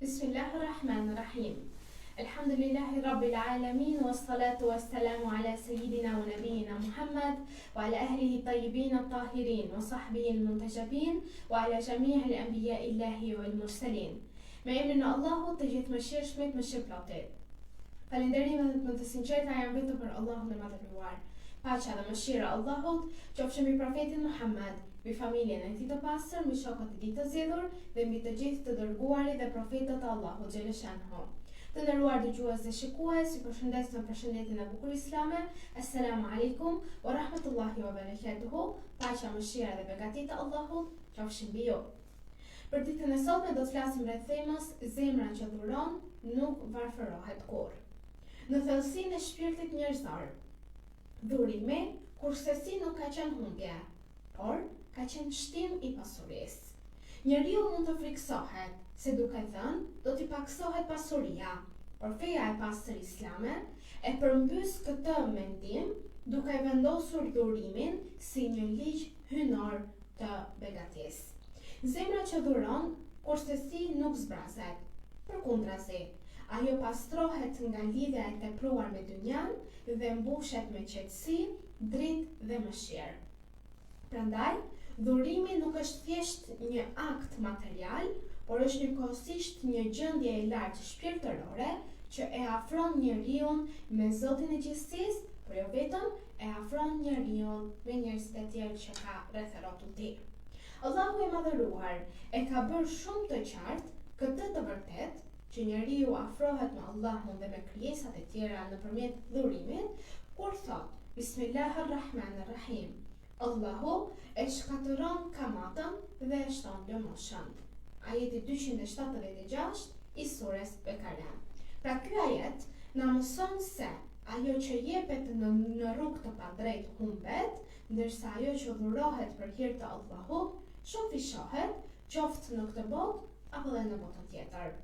Bismillahirrahmanirrahim. Alhamdulillahi Rabbil Alamin, wassalatu wassalamu ala sayyidina wa nabiyina Muhammad wa ala ahlihi tayyibin at-tahirin wa sahbihi al-muntajabin wa ala jami'i al-anbiya illahi wal mursalin. Me emrin e Allahut të gjithë mëshirshmit, mëshirëplotit. Falënderimet më të sinqerta janë vetëm për Allahun e madhëruar. Paqja dhe mëshira e Allahut qofshin mbi profetin Muhammad, mbi familjen e tij të pastër, mbi shokët e tij të zgjedhur dhe mbi të gjithë të dërguarit dhe profetët e Allahut xhaleshanhu. Të nderuar dëgjues dhe shikues, ju përshëndes me përshëndetjen e bukur islame. Assalamu alaikum wa rahmatullahi wa barakatuhu. Paqja, mëshira dhe begatitë e Allahut qofshin mbi ju. Për ditën e sotme do të flasim rreth temës zemra që dhuron nuk varfërohet kurrë. Në thellësinë e shpirtit njerëzor, dhurimi kursesi nuk ka qenë humbje, por ka qenë shtim i pasurisë. Njeriu mund të friksohet se duke dhënë do t'i paksohet pasuria, por feja e pastër islame e përmbys këtë mendim duke vendosur dhurimin si një ligj hynor të begatisë. Zemra që dhuron kursesi nuk zbrazet, përkundrazi, ajo pastrohet nga lidhja e tepruar me dynjan dhe mbushet me qetësi, dritë dhe mëshirë. Prandaj, dhurimi nuk është thjesht një akt material, por është njëkohësisht një gjendje e lartë shpirtërore që e afron njeriu me Zotin e gjithësisë, por jo vetëm, e afron njeriu me njerëzit e tjerë që ka rreth rrotull tij. Allahu i madhëruar e ka bërë shumë të qartë këtë të vërtetë që njeriu afrohet me Allahun dhe me krijesat e tjera nëpërmjet dhurimit, kur thot Bismillahirrahmanirrahim. Allahu e shkatëron kamatën dhe e shton lëmoshën. Ajeti 276 i surës Bekara. Pra ky ajet na mëson se ajo që jepet në rrugë të padrejtë humbet, ndërsa ajo që dhurohet për hir të Allahut shumë fishohet, qoftë në këtë botë apo dhe në botën tjetër.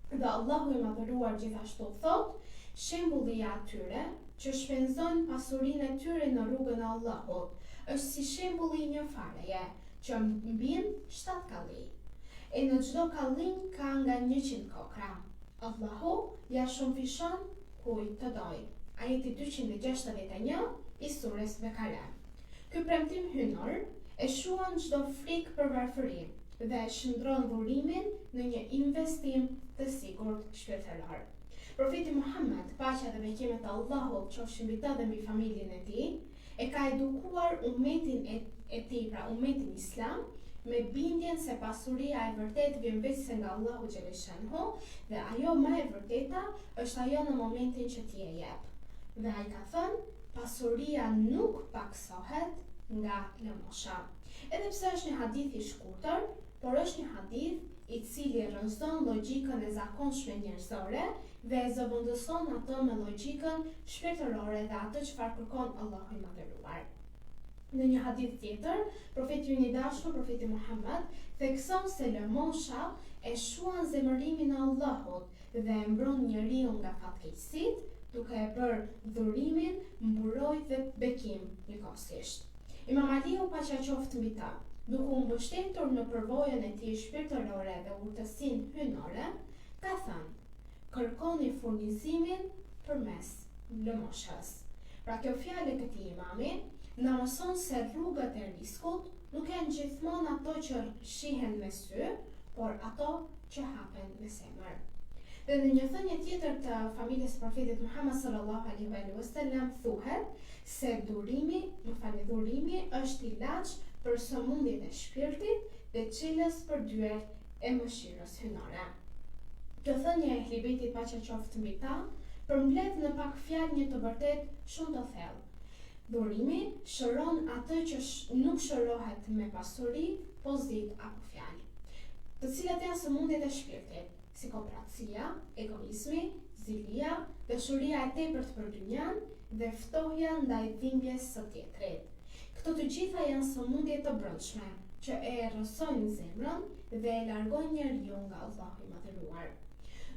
Dhe Allahu i madhëruar gjithashtu thot, shembulli i atyre që shpenzojnë pasurinë e tyre në rrugën e Allahut është si shembulli i një fareje që mbin 7 kalli. E në çdo kallim ka nga 100 kokra. Allahu ja shumëfishon kujt të doj. Ajeti 261 i surës Bekara. Ky premtim hynor e shuan çdo frikë për varfëri dhe e shndron dhurimin në një investim të sigurt shpirtëror. Profeti Muhammad, paqja dhe bekimet e Allahut qofshin mbi të dhe mbi familjen e tij, e ka edukuar ummetin e tij, pra ummetin islam, me bindjen se pasuria e vërtet vjen vetëm nga Allahu xhaleshanhu dhe ajo më e vërteta është ajo në momentin që ti e jep. Dhe ai ka thënë, pasuria nuk paksohet nga lëmosha. Edhe pse është një hadith i shkurtër, por është një hadith i cili rrëzon logjikën e zakonshme njerëzore dhe e zëvendëson atë me logjikën shpirtërore dhe atë çfarë kërkon Allahu i madhëruar. Në një hadith tjetër, profeti i dashur, profeti Muhammad, thekson se lëmosha e shuan zemërimin e Allahut dhe e mbron njeriu nga fatkeqësitë, duke e bërë dhurimin mburojtë dhe bekim njëkohësisht. Imam Aliu, paqja qoftë mbi ta, duke u mbështetur në përvojën e tij shpirtërore dhe urtësinë hynore, ka thënë: kërkoni furnizimin përmes lëmoshës. Pra kjo fjalë e këtij imami na mëson se rrugët e riskut nuk janë gjithmonë ato që shihen me sy, por ato që hapen me zemër. Dhe në një thënie tjetër të familjes së profetit Muhammad sallallahu alaihi wasallam thuhet se dhurimi është ilaç për sëmundjet e shpirtit dhe cilës përdyer e mëshirës hynore. Kjo thënie e Ehli Bejtit, paqja qoftë mbi ta, përmbledh në pak fjalë një të vërtet shumë të thellë. Dhurimi shëron atë që nuk shërohet me pasuri, pozit apo fjalë, të cilat janë sëmundjet e shpirtit, si kopratësia, egoizmi, zilia, dashuria e tepërt për dynjan dhe ftohja ndaj dhimbjes së tjetrit. Këto të gjitha janë sëmundje të brendshme që e errësojnë zemrën dhe e largojnë njeriu nga Allahu i madhëruar.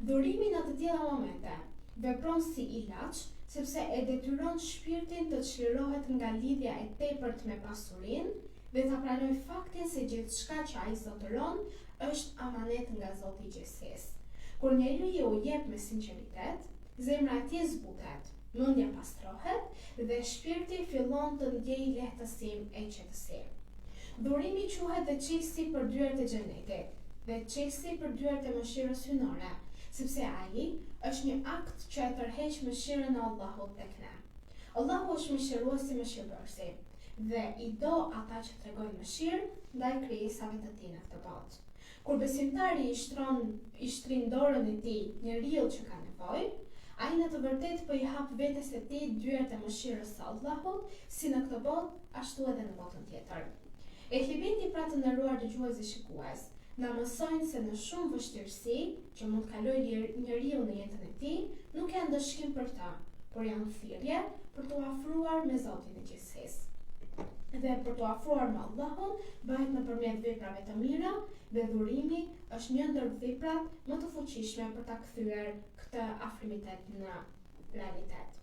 Dhurimi në të tilla momente vepron si ilaç, sepse e detyron shpirtin të çlirohet nga lidhja e tepërt me pasurinë dhe ta pranoj faktin se gjithçka që ai zotëron është amanet nga Zoti i gjithësisë. Kur njeriu jep me sinqeritet, zemra e tij zbutet, mendja pastrohet dhe shpirti fillon të ndjejë lehtësinë e qetësinë. Dhurimi quhet dhe çelësi për dyert e xhenetit, dhe çelësi për dyert e mëshirës hynore, sepse ai është një akt që e tërheq mëshirën e Allahut tek ne. Allahu është mëshirues i mëshirbërësi dhe i do ata që tregojnë mëshirë ndaj krijesave të tij në këtë botë. Kur besimtari i shtrin dorën e tij njeriu që ka nevojë, ai në të vërtetë po i hap vetes së tij dyert e mëshirës së Allahut, si në këtë botë, ashtu edhe në botën tjetër. Ehibeti pra të nderuar dëgjues dhe shikues, na mësojnë se në shumë vështirësi që mund të kalojë njeriu në jetën e tij, nuk janë dëshkim për ta, por janë thirrje për t'u afruar me Zotin e gjithësisë. Dhe për t'u afruar me Allahun bëhet nëpërmjet veprave të mira, dhe dhurimi është një ndër veprat më të fuqishme për ta kthyer këtë afrimitet në realitet.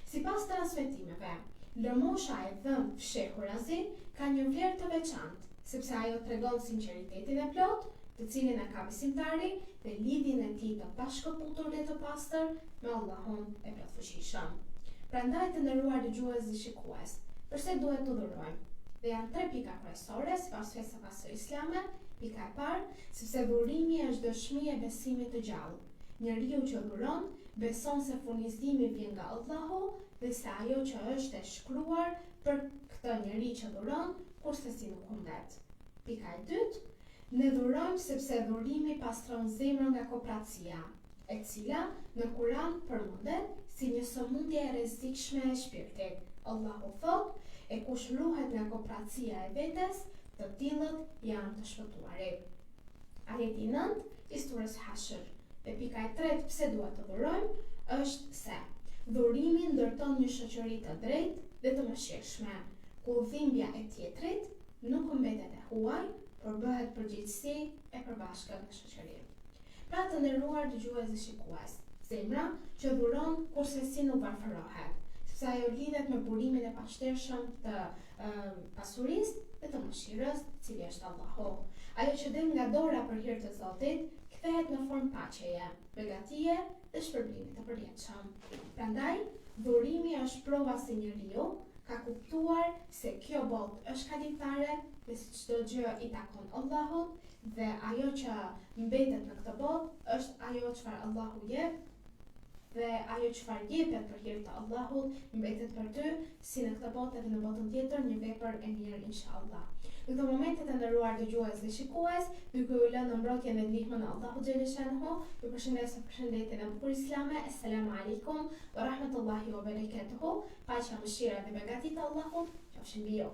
Sipas transmetimeve, lëmosha e dhënë fshehurazi ka një vlerë të veçantë, sepse ajo tregon sinqeritetin e plot, të cilin e ka besimtari dhe lidhjen e tij të bashkëputur dhe të pastër me Allahun e plotfuqishëm. Prandaj të nderuar dëgjues dhe shikues, përse duhet të dhurojmë? Dhe janë 3 pika kryesore sipas fesë së pastër islame. Pika e parë, sepse dhurimi është dëshmi e besimit të gjallë. Njeriu që dhuron beson se furnizimi vjen nga Allahu dhe se ajo që është e shkruar për këtë njeri që dhuron, kurse si nuk humbet. Pika e dytë, ne dhurojmë sepse dhurimi pastron zemrën nga kopratësia, e cila në Kur'an përmendet si një sëmundje e rrezikshme e shpirtit. Allahu thot, e kush ruhet nga kopratësia e vetes, të tillët janë të shpëtuarit. Ajeti 9 i surës Hashr. Dhe pika e tretë pse duhet të dhurojmë është se dhurimi ndërton një shoqëri të drejtë dhe të mëshirshme, ku dhimbja e tjetrit nuk mbetet e huaj, por bëhet përgjegjësi e përbashkët në shoqëri. Pra të nderuar dëgjues dhe shikues, zemra që dhuron kurse si nuk varfërohet, sepse ajo lidhet me burimin e pashtershëm të pasurisë dhe të mëshirës, cili është Allahu. Ajo që del nga dora për hir të Zotit, kthehet në formë paqeje, begatie dhe shpërblimit të përjetshëm. Prandaj, dhurimi është prova se njeriu ka kuptuar se kjo botë është kalimtare dhe se çdo gjë i takon Allahut, dhe ajo që mbetet në këtë botë është ajo çfarë Allahu jep, dhe ajo çfarë jepet për hir të Allahut mbetet për ty, si në këtë botë edhe në botën tjetër, një vepër e mirë inshallah. Në këto momente të nderuar dëgjues dhe shikues, duke u lënë në mbrojtjen dhe ndihmën e Allahut xhelel shanhu, ju përshëndes me përshëndetjen e bukur islame. Assalamu alaikum wa rahmatullahi wa barakatuhu. Paqja, mëshira dhe begati të Allahut qofshin mbi ju.